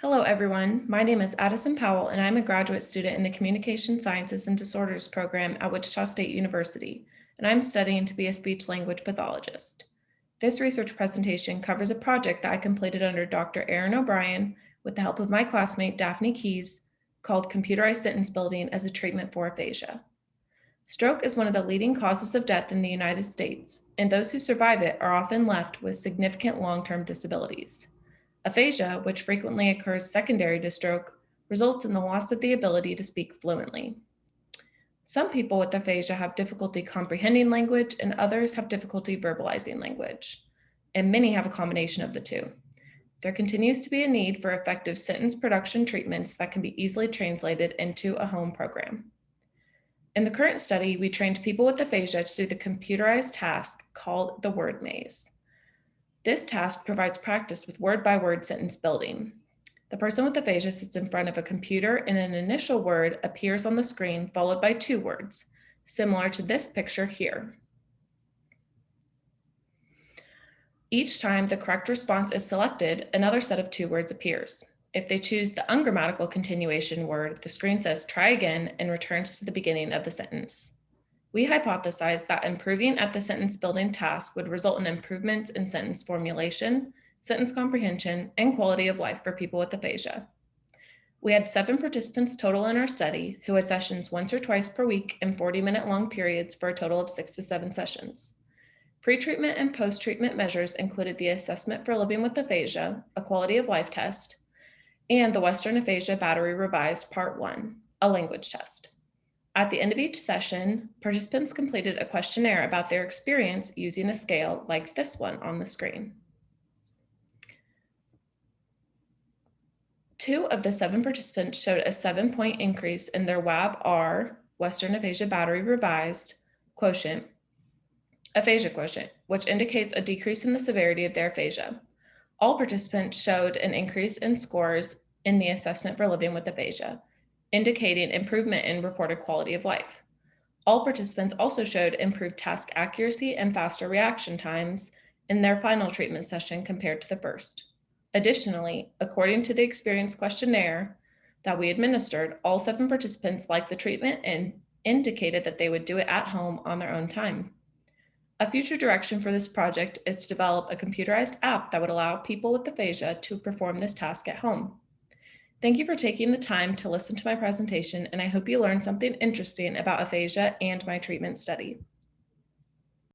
Hello, everyone. My name is Addison Powell, and I'm a graduate student in the Communication Sciences and Disorders program at Wichita State University, and I'm studying to be a speech language pathologist. This research presentation covers a project that I completed under Dr. Erin O'Brien with the help of my classmate Daphne Keys called Computerized Sentence Building as a Treatment for Aphasia. Stroke is one of the leading causes of death in the United States, and those who survive it are often left with significant long-term disabilities. Aphasia, which frequently occurs secondary to stroke, results in the loss of the ability to speak fluently. Some people with aphasia have difficulty comprehending language, and others have difficulty verbalizing language, and many have a combination of the two. There continues to be a need for effective sentence production treatments that can be easily translated into a home program. In the current study, we trained people with aphasia to do the computerized task called the word maze. This task provides practice with word-by-word sentence building. The person with aphasia sits in front of a computer and an initial word appears on the screen followed by two words, similar to this picture here. Each time the correct response is selected, another set of two words appears. If they choose the ungrammatical continuation word, the screen says try again and returns to the beginning of the sentence. We hypothesized that improving at the sentence building task would result in improvements in sentence formulation, sentence comprehension, and quality of life for people with aphasia. We had 7 participants total in our study who had sessions once or twice per week in 40-minute long periods for a total of 6 to 7 sessions. Pre-treatment and post-treatment measures included the Assessment for Living with Aphasia, a quality of life test, and the Western Aphasia Battery Revised Part 1, a language test. At the end of each session, participants completed a questionnaire about their experience using a scale like this one on the screen. 2 of the 7 participants showed a 7-point increase in their WAB-R, Western Aphasia Battery Revised, quotient, aphasia quotient, which indicates a decrease in the severity of their aphasia. All participants showed an increase in scores in the Assessment for Living with Aphasia, indicating improvement in reported quality of life. All participants also showed improved task accuracy and faster reaction times in their final treatment session compared to the first. Additionally, according to the experience questionnaire that we administered, all 7 participants liked the treatment and indicated that they would do it at home on their own time. A future direction for this project is to develop a computerized app that would allow people with aphasia to perform this task at home. Thank you for taking the time to listen to my presentation, and I hope you learned something interesting about aphasia and my treatment study.